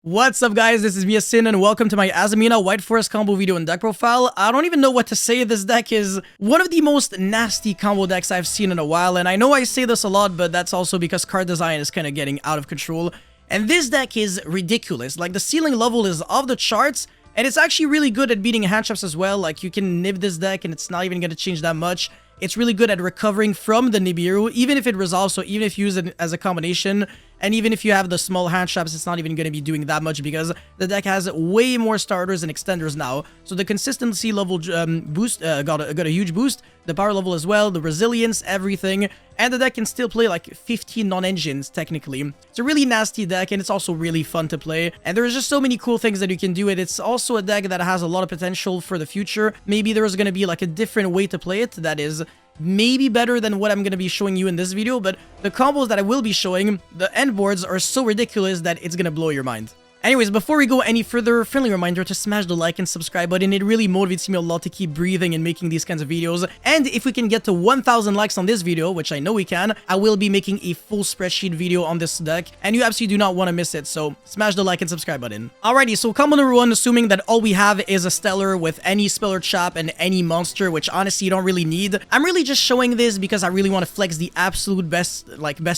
What's up guys, this is Sin and welcome to my Azamina White Forest combo video and deck profile. I don't even know what to say. This deck is one of the most nasty combo decks I've seen in a while, and I know I say this a lot, but that's also because card design is kind of getting out of control. And this deck is ridiculous. Like, the ceiling level is off the charts, and it's actually really good at beating hand traps as well. Like, you can nib this deck and it's not even going to change that much. It's really good at recovering from the Nibiru, even if it resolves, so even if you use it as a combination, and even if you have the small hand traps, it's not even going to be doing that much because the deck has way more starters and extenders now. So the consistency level boost got a huge boost, the power level as well, the resilience, everything, and the deck can still play like 15 non-engines technically. It's a really nasty deck and it's also really fun to play, and there's just so many cool things that you can do it. It's also a deck that has a lot of potential for the future. Maybe there's going to be like a different way to play it that is maybe better than what I'm going to be showing you in this video, but the combos that I will be showing, the end boards are so ridiculous that it's going to blow your mind. Anyways, before we go any further, friendly reminder to smash the like and subscribe button. It really motivates me a lot to keep breathing and making these kinds of videos. And if we can get to 1,000 likes on this video, which I know we can, I will be making a full spreadsheet video on this deck, and you absolutely do not want to miss it, so smash the like and subscribe button. Alrighty, so combo number 1, assuming that all we have is a Stellar with any Speller Trap and any monster, which honestly you don't really need. I'm really just showing this because I really want to flex the absolute best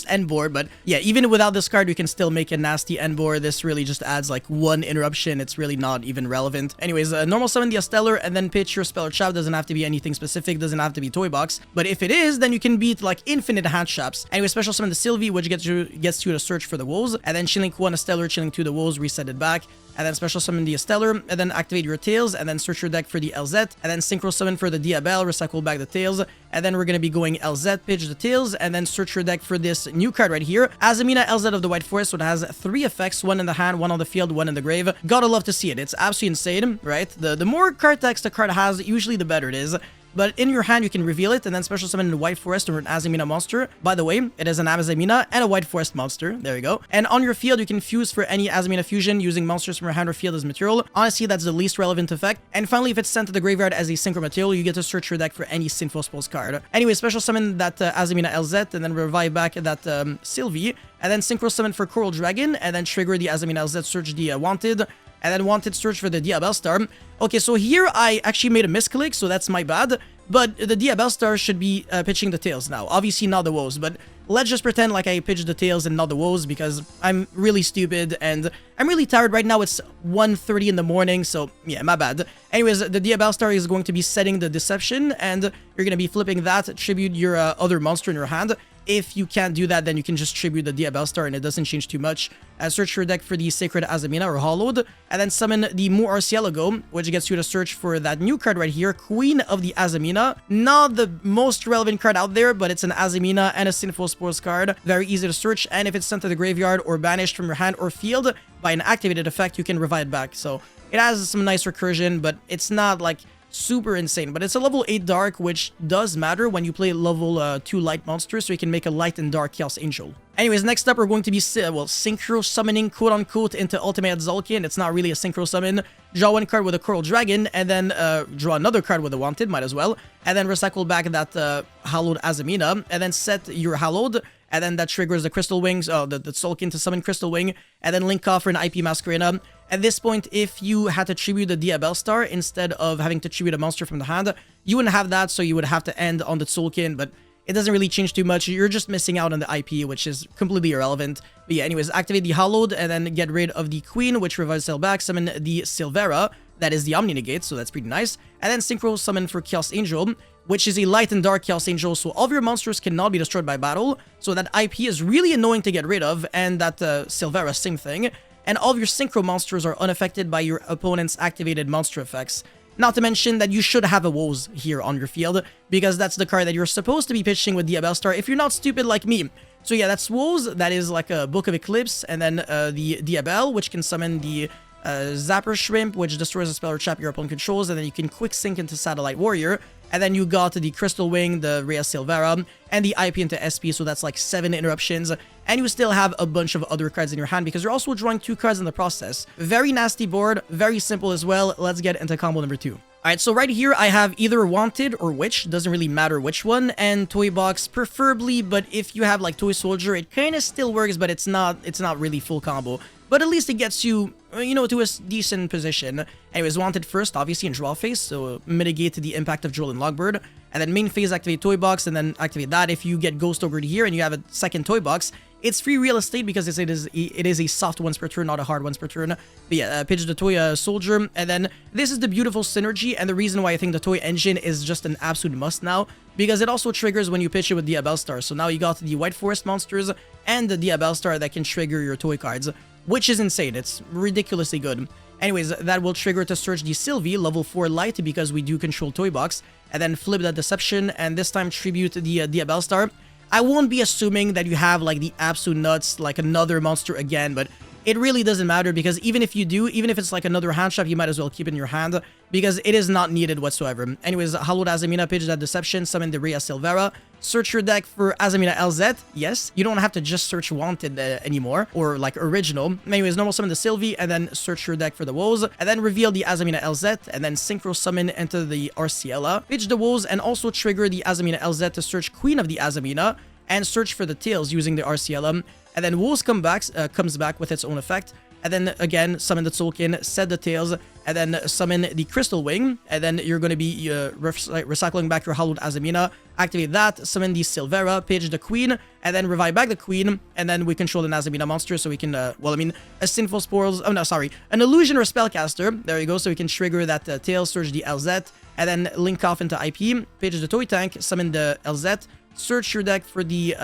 end board, but yeah, even without this card, you can still make a nasty end board. This really just adds like one interruption. It's really not even relevant. Anyways, normal summon the Stellar and then pitch your Speller Trap. Doesn't have to be anything specific, doesn't have to be Toy Box, but if it is, then you can beat like infinite hand traps. Anyway, special summon the Sylvie, which gets you to search for the wolves, and then chilling 1 a Stellar, chilling 2 the wolves, reset it back, and then special summon the Stellar, and then activate your tails, and then search your deck for the LZ, and then synchro summon for the Diabel, recycle back the tails, and then we're going to be going LZ, pitch the tails, and then search your deck for this new card right here, Azamina LZ of the White Forest. So it has 3 effects, 1 in the hand, 1 on the field, 1 in the grave. Gotta love to see it. It's absolutely insane, right? The more card text the card has, usually the better it is. But in your hand, you can reveal it and then special summon the White Forest or an Azamina monster. By the way, it is an Azamina and a White Forest monster. There you go. And on your field, you can fuse for any Azamina fusion using monsters from your hand or field as material. Honestly, that's the least relevant effect. And finally, if it's sent to the graveyard as a synchro material, you get to search your deck for any Synthos Pulse card. Anyway, special summon that Azamina LZ and then revive back that Sylvie. And then synchro summon for Coral Dragon and then trigger the Azamina LZ, search the Wanted. And then Wanted, search for the Diabel Star. Okay, so here I actually made a misclick, so that's my bad. But the Diabel Star should be pitching the tails now. Obviously not the woes, but let's just pretend like I pitched the tails and not the woes because I'm really stupid and I'm really tired right now. It's 1:30 in the morning, so yeah, my bad. Anyways, the Diabel Star is going to be setting the Deception, and you're going to be flipping that, tribute your other monster in your hand. If you can't do that, then you can just tribute the Diabel Star and it doesn't change too much. Search your deck for the Sacred Azamina or Hollowed, and then summon the Mu Arcielago, which gets you to search for that new card right here, Queen of the Azamina. Not the most relevant card out there, but it's an Azamina and a Synthos Pulse card. Very easy to search, and if it's sent to the graveyard or banished from your hand or field by an activated effect, you can revive back. So it has some nice recursion, but it's not like super insane. But it's a level 8 dark, which does matter when you play level 2 light monsters, so you can make a light and dark Chaos Angel. Anyways, next up we're going to be synchro summoning quote-unquote into Ultimate Zulkin. It's not really a synchro summon. Draw 1 card with a Coral Dragon, and then draw another card with a Wanted, might as well, and then recycle back that Hallowed Azamina, and then set your Hallowed, and then that triggers the Crystal Wings, the Sulkin to summon Crystal Wing, and then link off for an IP Masquerena. At this point, if you had to tribute the Diabel Star instead of having to tribute a monster from the hand, you wouldn't have that, so you would have to end on the Sulkin, but it doesn't really change too much. You're just missing out on the IP, which is completely irrelevant. But yeah, anyways, activate the Hallowed, and then get rid of the Queen, which revives Sail back, summon the Silvera, that is the Omni Negate, so that's pretty nice. And then synchro summon for Chaos Angel, which is a light and dark Chaos Angel, so all of your monsters cannot be destroyed by battle, so that IP is really annoying to get rid of, and that Silvera, same thing. And all of your synchro monsters are unaffected by your opponent's activated monster effects. Not to mention that you should have a Woes here on your field, because that's the card that you're supposed to be pitching with Diabel Star if you're not stupid like me. So yeah, that's Woes, that is like a Book of Eclipse, and then the Diabel, which can summon the Zapper Shrimp, which destroys a spell or trap your opponent controls, and then you can quick sync into Satellite Warrior. And then you got the Crystal Wing, the Rhea Silvera, and the IP into SP, so that's like 7 interruptions. And you still have a bunch of other cards in your hand because you're also drawing 2 cards in the process. Very nasty board, very simple as well. Let's get into combo number 2. Alright, so right here I have either Wanted or Witch, doesn't really matter which one, and Toy Box preferably, but if you have like Toy Soldier, it kind of still works, but it's not really full combo. But at least it gets you, you know, to a decent position. Anyways, Wanted first, obviously in draw phase, so mitigate the impact of Joel and Logbird. And then main phase, activate Toy Box, and then activate that. If you get Ghost Ogre here and you have a second Toy Box, it's free real estate because it is a soft once per turn, not a hard once per turn. But yeah, pitch the Toy Soldier, and then this is the beautiful synergy, and the reason why I think the Toy Engine is just an absolute must now, because it also triggers when you pitch it with the Bellstar. So now you got the White Forest monsters and the Bellstar that can trigger your toy cards, which is insane. It's ridiculously good. Anyways, that will trigger to search the Sylvie, level 4 light, because we do control Toy Box, and then flip that Deception, and this time tribute the Bellstar. I won't be assuming that you have like the absolute nuts, like another monster again, but it really doesn't matter, because even if you do, even if it's like another hand trap, you might as well keep it in your hand, because it is not needed whatsoever. Anyways, Hallowed Azamina, pitch that Deception, summon the Rhea Silvera, search your deck for Azamina LZ. Yes, you don't have to just search Wanted anymore, or like original. Anyways, normal summon the Sylvie, and then search your deck for the Woes, and then reveal the Azamina LZ, and then synchro summon into the Arciela, pitch the Woes, and also trigger the Azamina LZ to search Queen of the Azamina, and search for the Tails using the Arciela. And then Woes comes back with its own effect. And then again, summon the Tzolk'in, set the Tails, and then summon the Crystal Wing. And then you're going to be recycling back your Hallowed Azamina. Activate that, summon the Silvera, page the Queen, and then revive back the Queen. And then we control an Azamina monster, so we can, well, I mean, a Sinful Spores, oh no, sorry, an Illusion or Spellcaster. There you go, so we can trigger that Tails, search the LZ, and then link off into IP, page the Toy Tank, summon the LZ, search your deck for the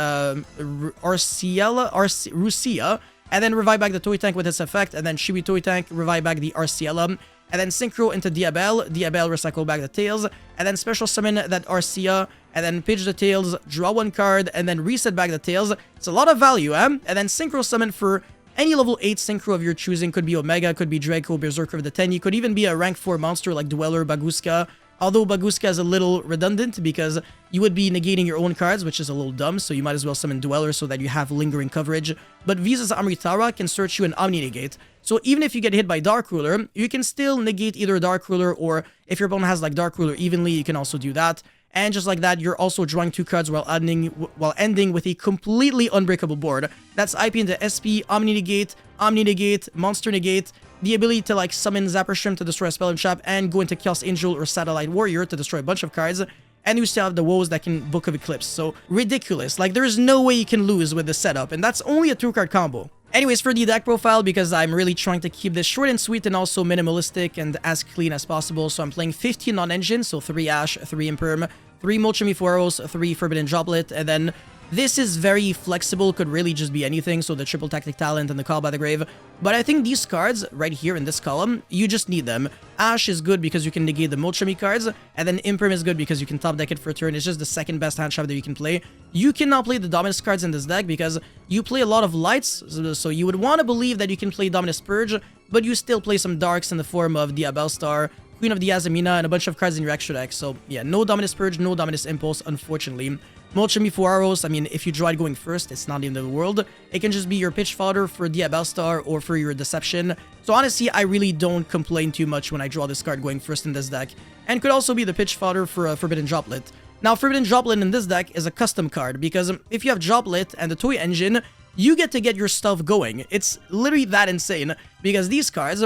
Rusia, and then revive back the Toy Tank with its effect, and then Chibi Toy Tank, revive back the Arciela, and then synchro into Diabel, recycle back the Tails, and then special summon that Arcia, and then pitch the Tails, draw one card, and then reset back the Tails. It's a lot of value, and then synchro summon for any level 8 synchro of your choosing. Could be Omega, could be Draco, Berserker of the Tenyi, could even be a rank 4 monster like Dweller, Baguska. Although Baguska is a little redundant because you would be negating your own cards, which is a little dumb, so you might as well summon Dweller so that you have lingering coverage. But Visa's Amritara can search you an Omni-Negate. So even if you get hit by Dark Ruler, you can still negate either Dark Ruler, or if your opponent has like Dark Ruler evenly, you can also do that. And just like that, you're also drawing 2 cards while ending with a completely unbreakable board. That's IP into SP, Omni-Negate, Monster Negate, the ability to like summon Zapper Shrimp to destroy a spell and trap, and go into Chaos Angel or Satellite Warrior to destroy a bunch of cards. And you still have the Woes that can Book of Eclipse. So ridiculous. Like, there's no way you can lose with this setup, and that's only a 2-card combo. Anyways, for the deck profile, because I'm really trying to keep this short and sweet and also minimalistic and as clean as possible, so I'm playing 15 non-engine, so 3 Ash, 3 Imperm, 3 Molchemy Foros, 3 Forbidden Droplet, and then this is very flexible, could really just be anything, so the Triple Tactic Talent and the Call by the Grave. But I think these cards, right here in this column, you just need them. Ash is good because you can negate the Molchemy cards, and then Imperm is good because you can top deck it for a turn. It's just the second best hand trap that you can play. You cannot play the Dominus cards in this deck because you play a lot of lights, so you would want to believe that you can play Dominus Purge, but you still play some darks in the form of the Bellstar, Queen of the Azamina, and a bunch of cards in your extra deck. So yeah, no Dominus Purge, no Dominus Impulse, unfortunately. Molchemy Fuaros, I mean, if you draw it going first, it's not the end of the world. It can just be your pitch fodder for the Bellstar or for your Deception. So honestly, I really don't complain too much when I draw this card going first in this deck. And could also be the pitch fodder for Forbidden Droplet. Now, Forbidden Droplet in this deck is a custom card, because if you have Droplet and the Toy Engine, you get to get your stuff going. It's literally that insane, because these cards,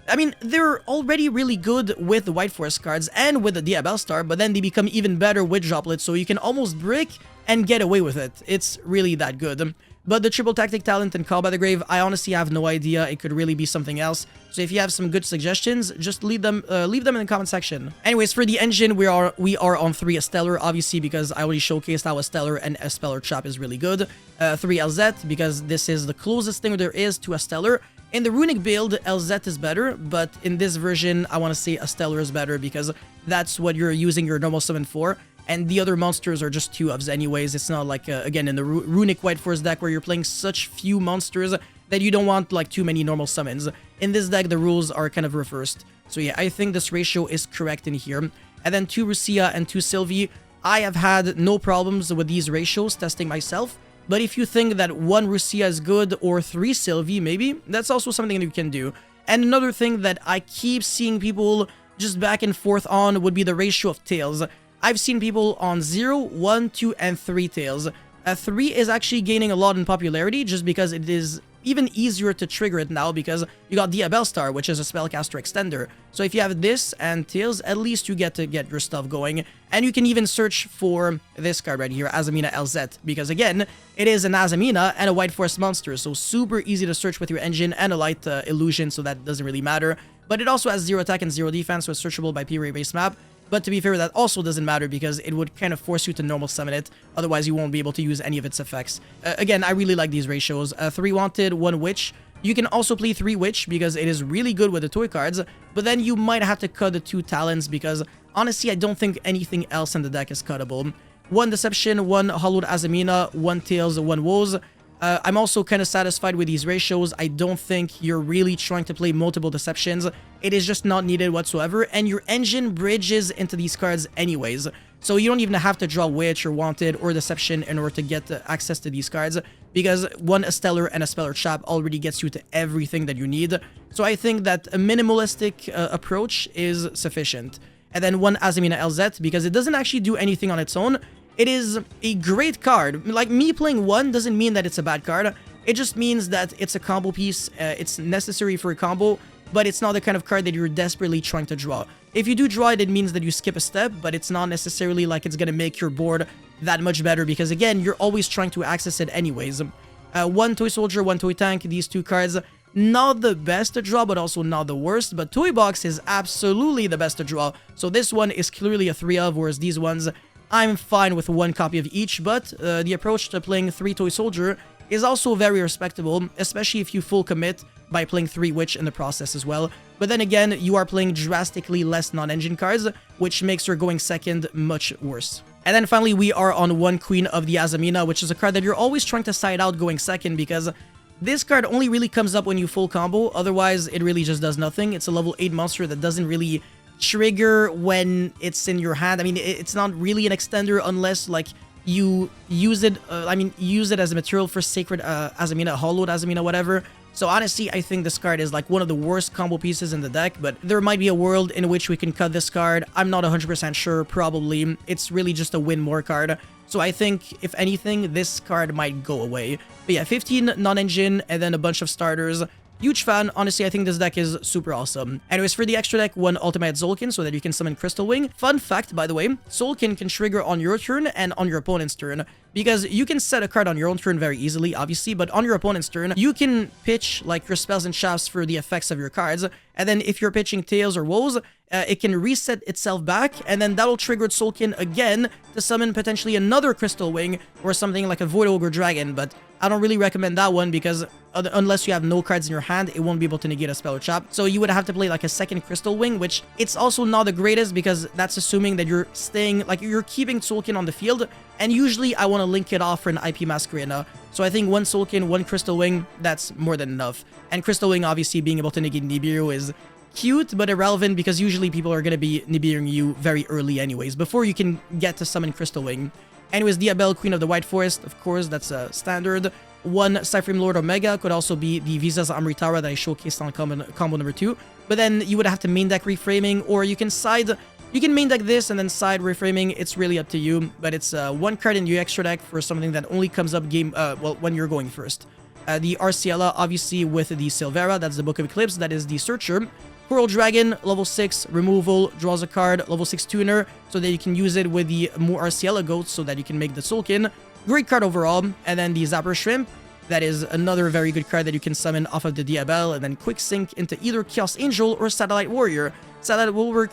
I mean, they're already really good with the White Forest cards and with the Bellstar, but then they become even better with Droplet, so you can almost brick and get away with it. It's really that good. But the Triple Tactic Talent and Call by the Grave, I honestly have no idea. It could really be something else. So if you have some good suggestions, just leave them in the comment section. Anyways, for the engine, we are on 3 Stellar, obviously, because I already showcased how a Stellar and a Stellar Trap is really good. 3 LZ, because this is the closest thing there is to a Stellar. In the Runic build, LZ is better, but in this version, I want to say a Stellar is better, because that's what you're using your normal summon for. And the other monsters are just 2-ofs anyways. It's not like, again, in the Runic White Force deck where you're playing such few monsters that you don't want, like, too many normal summons. In this deck, the rules are kind of reversed. So yeah, I think this ratio is correct in here. And then 2 Rusia and 2 Sylvie. I have had no problems with these ratios testing myself. But if you think that 1 Rusia is good, or 3 Sylvie maybe, that's also something that you can do. And another thing that I keep seeing people just back and forth on would be the ratio of tails. I've seen people on 0, 1, 2, and 3 tails. 3 is actually gaining a lot in popularity just because it is even easier to trigger it now because you got Diabell Star, which is a spellcaster extender. So if you have this and tails, at least you get to get your stuff going. And you can even search for this card right here, Azamina LZ, because again, it is an Azamina and a White Forest monster, so super easy to search with your engine and a light illusion, so that doesn't really matter. But it also has 0 attack and 0 defense, so it's searchable by P-Ray base map. But to be fair, that also doesn't matter because it would kind of force you to normal summon it. Otherwise, you won't be able to use any of its effects. Again, I really like these ratios. 3 Wanted, 1 Witch. You can also play 3 Witch because it is really good with the toy cards. But then you might have to cut the 2 Talons because honestly, I don't think anything else in the deck is cuttable. 1 Deception, 1 Hollowed Azamina, 1 Tails, 1 Woes. I'm also kind of satisfied with these ratios. I don't think you're really trying to play multiple Deceptions. It is just not needed whatsoever, and your engine bridges into these cards anyways. So you don't even have to draw Witch or Wanted or Deception in order to get access to these cards, because 1 Stellar and a Speller Trap already gets you to everything that you need. So I think that a minimalistic approach is sufficient. And then 1 Azamina LZ, because it doesn't actually do anything on its own. It is a great card. Like, me playing 1 doesn't mean that it's a bad card. It just means that it's a combo piece. It's necessary for a combo, but it's not the kind of card that you're desperately trying to draw. If you do draw it, it means that you skip a step, but it's not necessarily like it's going to make your board that much better because, again, you're always trying to access it anyways. 1 Toy Soldier, 1 Toy Tank, these 2 cards, not the best to draw, but also not the worst. But Toy Box is absolutely the best to draw. So this one is clearly a 3 of, whereas these ones, I'm fine with 1 copy of each, but the approach to playing 3 Toy Soldier is also very respectable, especially if you full commit by playing 3 Witch in the process as well. But then again, you are playing drastically less non-engine cards, which makes your going second much worse. And then finally, we are on 1 Queen of the Azamina, which is a card that you're always trying to side out going second because this card only really comes up when you full combo, otherwise it really just does nothing. It's a level 8 monster that doesn't really trigger when it's in your hand. I mean, it's not really an extender unless like you use it use it as a material for Sacred Azamina, Hollowed Azamina, whatever. So honestly, I think this card is like one of the worst combo pieces in the deck, but there might be a world in which we can cut this card. I'm not 100% sure, probably. It's really just a win more card. So I think, if anything, this card might go away. But yeah, 15 non-engine and then a bunch of starters. Huge fan. Honestly, I think this deck is super awesome. Anyways, for the extra deck, 1 Ultimate Zolkin so that you can summon Crystal Wing. Fun fact, by the way, Zolkin can trigger on your turn and on your opponent's turn. Because you can set a card on your own turn very easily, obviously, but on your opponent's turn, you can pitch like your spells and shafts for the effects of your cards. And then if you're pitching Tails or Woes, it can reset itself back, and then that'll trigger Zolkin again to summon potentially another Crystal Wing or something like a Void Ogre Dragon. But I don't really recommend that one because unless you have no cards in your hand, it won't be able to negate a spell or trap. So you would have to play like a second Crystal Wing, which it's also not the greatest because that's assuming that you're staying, like you're keeping Zolkin on the field. And usually I want to link it off for an IP Masquerena. So I think 1 Zolkin, 1 Crystal Wing, that's more than enough. And Crystal Wing obviously being able to negate Nibiru is cute but irrelevant because usually people are going to be Nibiruing you very early anyways, before you can get to summon Crystal Wing. Anyways, Diabell, Queen of the White Forest, of course, that's a standard. 1 Cyframe Lord Omega could also be the Visa's Amritara that I showcased on combo number 2. But then you would have to main deck reframing, or you can main deck this and then side reframing. It's really up to you, but it's 1 card in your extra deck for something that only comes up when you're going first. The Arciela, obviously, with the Silvera, that's the Book of Eclipse, that is the Searcher. Coral Dragon, level 6, removal, draws a card, level 6 tuner, so that you can use it with the more Arciela goats so that you can make the Zolkin. Great card overall. And then the Zapper Shrimp, that is another very good card that you can summon off of the Diabell, and then quick sync into either Chaos Angel or Satellite Warrior. Satellite Warrior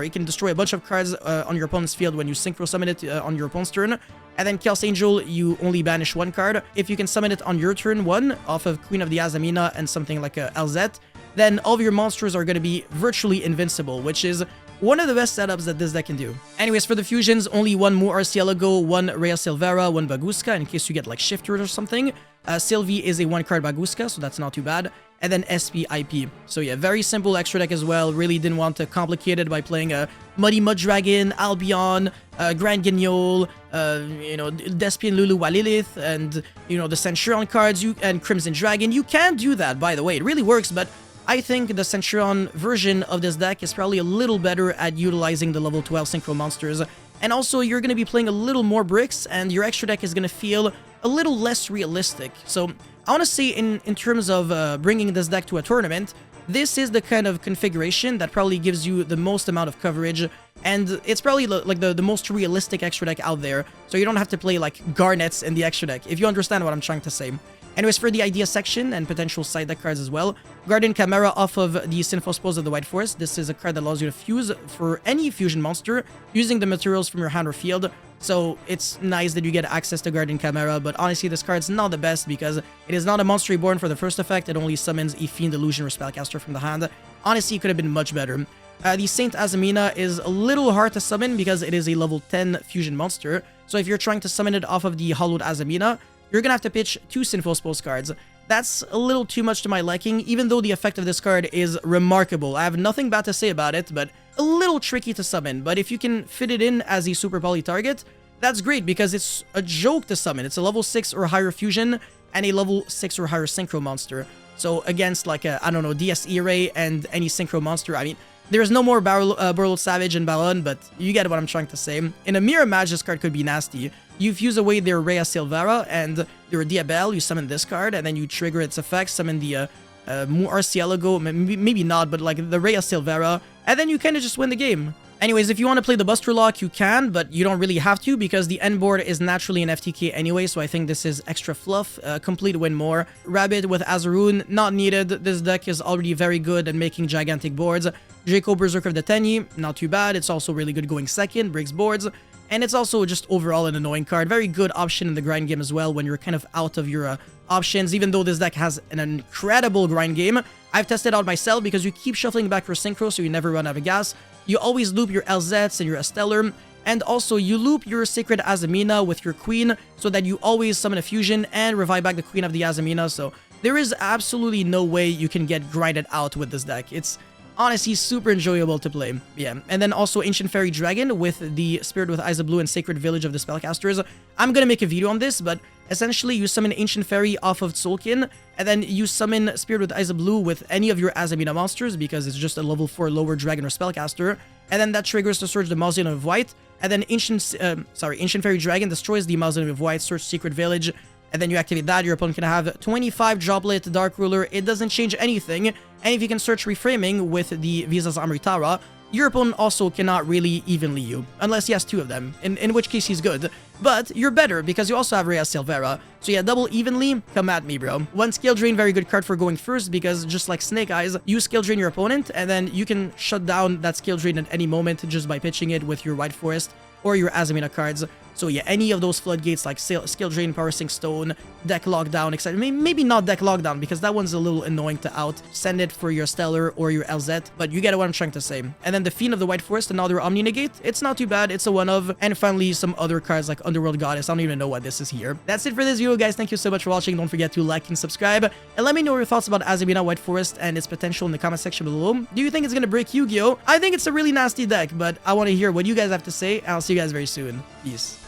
can destroy a bunch of cards on your opponent's field when you synchro summon it on your opponent's turn. And then Chaos Angel, you only banish 1 card. If you can summon it on your turn 1 off of Queen of the Azamina and something like a LZ, then all of your monsters are going to be virtually invincible, which is one of the best setups that this deck can do. Anyways, for the fusions, only 1 more Arcielago, 1 Rhea Silvera, 1 Baguska, in case you get like Shifters or something. Sylvie is a 1 card Baguska, so that's not too bad. And then SP-IP. So yeah, very simple extra deck as well. Really didn't want to complicate it by playing a Muddy Mud Dragon, Albion, Grand Guignol, Despian Lulu Walilith, and, the Centurion cards, and Crimson Dragon. You can do that, by the way. It really works, but I think the Centurion version of this deck is probably a little better at utilizing the level 12 Synchro monsters. And also, you're going to be playing a little more bricks, and your extra deck is going to feel a little less realistic. So, I want to say in terms of bringing this deck to a tournament, this is the kind of configuration that probably gives you the most amount of coverage, and it's probably like the most realistic extra deck out there, so you don't have to play like Garnets in the extra deck, if you understand what I'm trying to say. Anyways, for the idea section and potential side deck cards as well, Guardian Chimera off of the Synthos Pose of the White Forest. This is a card that allows you to fuse for any fusion monster using the materials from your hand or field. So it's nice that you get access to Guardian Chimera, but honestly this card's not the best because it is not a monster reborn for the first effect. It only summons a Fiend, Illusion, or Spellcaster from the hand. Honestly, it could have been much better. The Saint Azamina is a little hard to summon because it is a level 10 fusion monster. So if you're trying to summon it off of the Hollowed Azamina, you're gonna have to pitch 2 Synthos Pose cards. That's a little too much to my liking, even though the effect of this card is remarkable. I have nothing bad to say about it, but a little tricky to summon. But if you can fit it in as a super poly target, that's great because it's a joke to summon. It's a level 6 or higher fusion and a level 6 or higher synchro monster. So against like a, I don't know, DSE Ray and any synchro monster, I mean, there's no more Burled Savage and Baron, but you get what I'm trying to say. In a mirror match, this card could be nasty. You fuse away their Rhea Silvera and their Diabelle, you summon this card, and then you trigger its effects, summon the Arcielago, maybe not, but like the Rhea Silvera, and then you kind of just win the game. Anyways, if you want to play the Buster Lock, you can, but you don't really have to because the end board is naturally an FTK anyway, so I think this is extra fluff. Complete win more. Rabbit with Azaroon, not needed. This deck is already very good at making gigantic boards. Draco Berserker of the Tenyi, not too bad. It's also really good going second, breaks boards. And it's also just overall an annoying card. Very good option in the grind game as well when you're kind of out of your options, even though this deck has an incredible grind game. I've tested out myself because you keep shuffling back for Synchro so you never run out of gas. You always loop your LZs and your Esteller, and also you loop your Sacred Azamina with your Queen so that you always summon a fusion and revive back the Queen of the Azamina. So there is absolutely no way you can get grinded out with this deck. It's honestly super enjoyable to play. Yeah, and then also Ancient Fairy Dragon with the Spirit with Eyes of Blue and Sacred Village of the Spellcasters. I'm gonna make a video on this, but essentially you summon Ancient Fairy off of Soulkin, and then you summon Spirit with Eyes of Blue with any of your Azamina monsters because it's just a level 4 lower dragon or spellcaster, and then that triggers to search the Mausoleum of White, and then Ancient Fairy Dragon destroys the Mausoleum of White, search Secret Village, and then you activate that. Your opponent can have 25 Droplet Dark Ruler. It doesn't change anything, and if you can search Reframing with the Visas Amritara, your opponent also cannot really evenly you, unless he has 2 of them, in which case he's good. But you're better because you also have Rhea Silvera. So yeah, double evenly, come at me, bro. 1 Skill Drain, very good card for going first because just like Snake Eyes, you Skill Drain your opponent and then you can shut down that Skill Drain at any moment just by pitching it with your White Forest or your Azamina cards. So yeah, any of those floodgates like Skill Drain, Power Sink Stone, Deck Lockdown, etc. Maybe not Deck Lockdown because that one's a little annoying to out. Send it for your Stellar or your LZ, but you get what I'm trying to say. And then the Fiend of the White Forest, another Omni Negate. It's not too bad, it's a one-of. And finally, some other cards like Underworld Goddess. I don't even know what this is here. That's it for this video, guys. Thank you so much for watching. Don't forget to like and subscribe. And let me know your thoughts about Azamina White Forest and its potential in the comment section below. Do you think it's gonna break Yu-Gi-Oh? I think it's a really nasty deck, but I want to hear what you guys have to say, and I'll see you guys very soon. Peace.